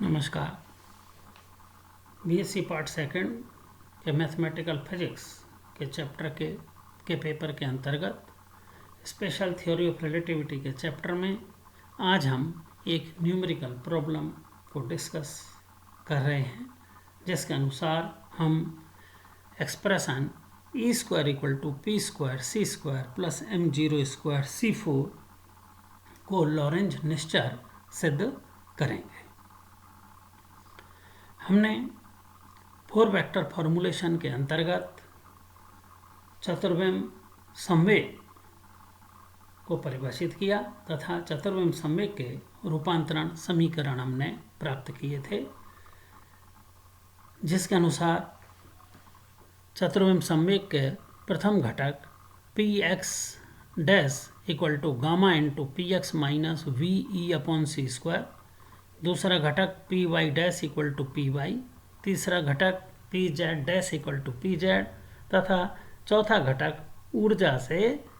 नमस्कार। BSc part second के mathematical physics के चैप्टर के पेपर के अंतर्गत स्पेशल थ्योरी ऑफ रिलेटिविटी के चैप्टर में आज हम एक न्यूमेरिकल प्रॉब्लम को डिस्कस कर रहे हैं, जिसके अनुसार हम expression E square equal to P square C square plus M zero square C four को लॉरेंज निश्चर सिद्ध करेंगे। हमने 4 वेक्टर फॉर्मूलेशन के अंतर्गत चतुर्विम संवेग को परिभाषित किया तथा चतुर्विम संवेग के रूपांतरण समीकरण हमने प्राप्त किए थे, जिसके अनुसार चतुर्विम संवेग के प्रथम घटक P X dash equal to gamma into P X minus V E upon C square, दूसरा घटक P Y dash equal to P Y, तीसरा घटक P Z dash equal to P Z तथा चौथा घटक ऊर्जा से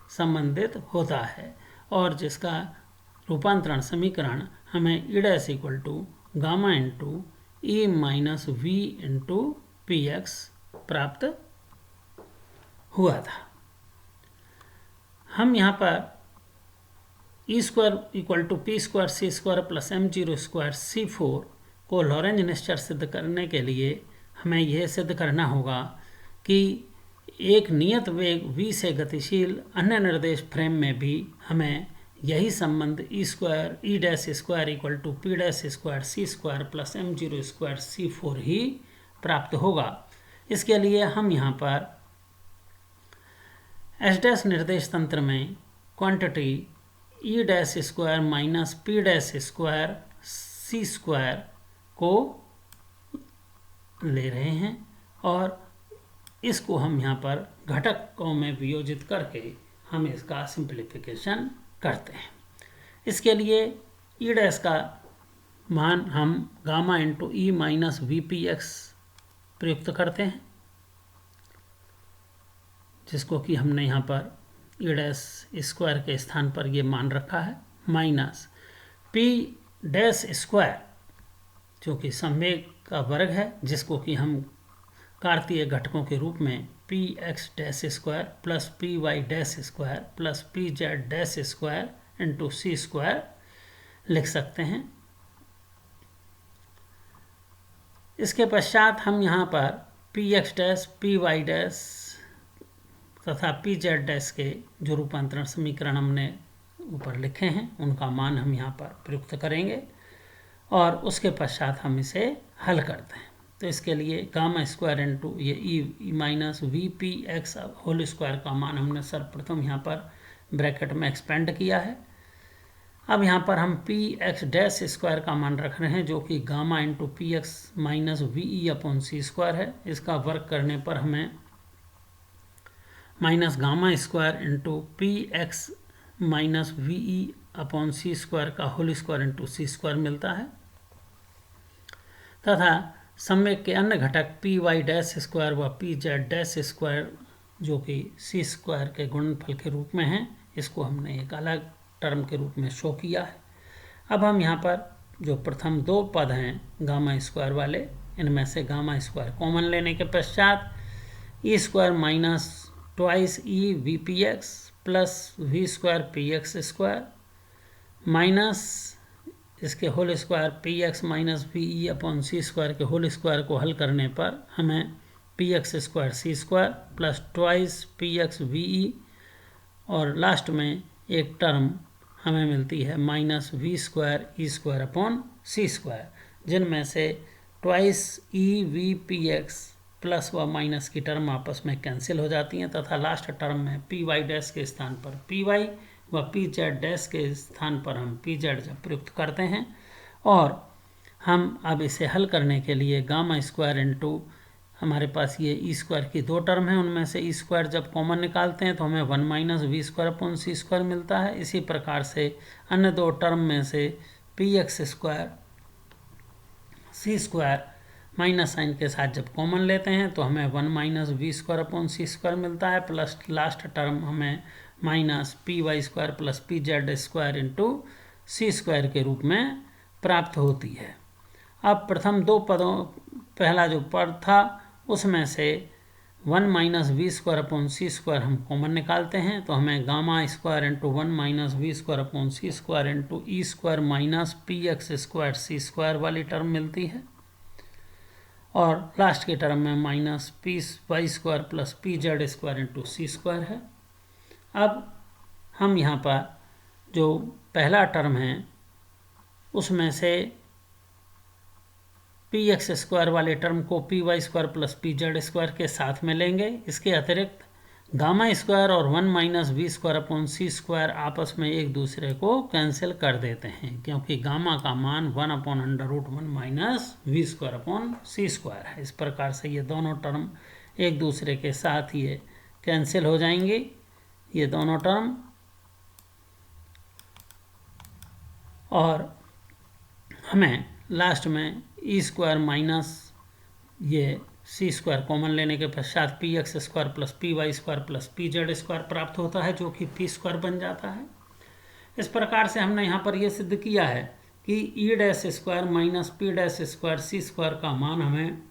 संबंधित होता है और जिसका रूपांतरण समीकरण हमें E dash equal to gamma into E minus V into P X प्राप्त हुआ था। हम यहाँ पर E square equal to P square C square plus M zero square C four को लॉरेंज निश्चर सिद्ध करने के लिए हमें यह सिद्ध करना होगा कि एक नियत वेग v से गतिशील अन्य निर्देश फ्रेम में भी हमें यही संबंध E square E dash square equal to P dash square C square plus M zero square C four ही प्राप्त होगा। इसके लिए हम यहाँ पर एस डैश निर्देश तंत्र में quantity E dash square minus P dash square C square को ले रहे हैं और इसको हम यहाँ पर घटकों में वियोजित करके हम इसका सिंप्लीफिकेशन करते हैं। इसके लिए ई डैश का मान हम gamma into E minus V P x प्रयुक्त करते हैं, जिसको कि हमने यहाँ पर ई डैश स्क्वायर के स्थान पर ये मान रखा है, माइनस पी डैश स्क्वायर जो कि संवेग का वर्ग है, जिसको कि हम कार्तीय घटकों के रूप में P X dash square plus P Y dash square plus P Z dash square into C square लिख सकते हैं। इसके पश्चात हम यहाँ पर P X dash P Y dash तथा पी जेड डैश के जो रूपांतरण समीकरण हमने ऊपर लिखे हैं उनका मान हम यहाँ पर प्रयुक्त करेंगे और उसके पश्चात हम इसे हल करते हैं। तो इसके लिए गामा स्क्वायर इंटू ये E minus V P X whole square का मान हमने सर्वप्रथम यहाँ पर ब्रैकेट में एक्सपेंड किया है। अब यहाँ पर हम पी एक्स डैश स्क्वायर का मान रख रहे हैं, जो कि gamma into P X minus V E upon C square है। इसका वर्क करने पर हमें minus gamma square into P X minus V E upon C square का whole square into C square मिलता है तथा संवेग के अन्य घटक पी वाई डैश स्क्वायर व पी जेड डैश स्क्वायर जो कि सी स्क्वायर के गुणनफल के रूप में हैं, इसको हमने एक अलग टर्म के रूप में शो किया है। अब हम यहाँ पर जो प्रथम दो पद हैं गामा स्क्वायर वाले, इनमें से गामा स्क्वायर कॉमन लेने के पश्चात E square minus twice E V P X plus V square P X square minus इसके whole square P X minus V E upon C square के होल स्क्वायर को हल करने पर हमें P X square C square plus twice P X V E और last में एक टर्म हमें मिलती है minus V square E square upon C square, जिनमें से twice E V P X plus व माइनस की टर्म आपस में कैंसिल हो जाती हैं तथा लास्ट टर्म में पी वाई डैश के स्थान पर पी वाई व पी जेड डैश के स्थान पर हम पी जेड जब प्रयुक्त करते हैं और हम अब इसे हल करने के लिए गामा स्क्वायर इंटू हमारे पास ये ई स्क्वायर की दो टर्म है, उनमें से ई स्क्वायर जब कॉमन निकालते हैं तो हमें one minus V square upon C square मिलता है। इसी प्रकार से अन्य दो टर्म में से P X square C square minus sign के साथ जब कॉमन लेते हैं तो हमें one minus V square upon C square मिलता है प्लस लास्ट टर्म हमें minus P Y square plus P Z square into C square के रूप में प्राप्त होती है। अब प्रथम दो पदों, पहला जो पद था उसमें से 1 minus V square upon C square हम कॉमन निकालते हैं, तो हमें gamma square into 1 minus V square upon C square into E square minus P X square C square वाली टर्म मिलती है, और लास्ट के टर्म में minus P Y square plus P Z square into C square है। अब हम यहाँ पर जो पहला टर्म है उसमें से पी एक्स स्क्वायर वाले टर्म को P Y square plus P Z square के साथ में लेंगे। इसके अतिरिक्त गामा स्क्वायर और 1 minus V square upon C square आपस में एक दूसरे को कैंसिल कर देते हैं, क्योंकि गामा का मान 1 upon under root 1 minus V square upon C square है। इस प्रकार से ये दोनों टर्म एक दूसरे के साथ ये कैंसिल हो जाएंगे, ये दोनों टर्म, और हमें लास्ट में ई स्क्वायर माइनस ये सी स्क्वायर कॉमन लेने के पश्चात P X square plus P Y square plus P Z square प्राप्त होता है, जो कि पी स्क्वायर बन जाता है। इस प्रकार से हमने यहाँ पर यह सिद्ध किया है कि E dash square minus P dash square C square का मान हमें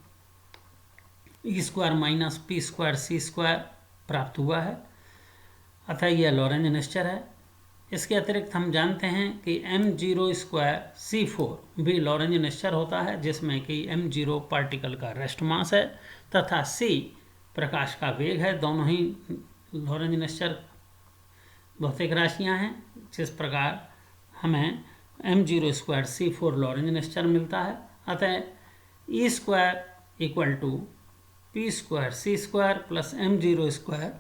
E square minus P square C square प्राप्त हुआ है, अतः यह लॉरेंज निश्चर है। इसके अतिरिक्त हम जानते हैं कि m0 स्क्वायर c4 भी लॉरेंज निश्चर होता है, जिसमें कि m0 पार्टिकल का रेस्ट मास है तथा c प्रकाश का वेग है। दोनों ही लॉरेंज निश्चर भौतिक राशियां हैं। जिस प्रकार हमें m0 स्क्वायर c4 लॉरेंज निश्चर मिलता है, अतः E square equal to P square C square plus m0 square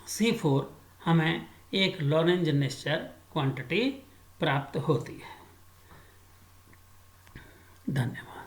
c4 हमें एक लॉरेंज निश्चर क्वांटिटी प्राप्त होती है। धन्यवाद।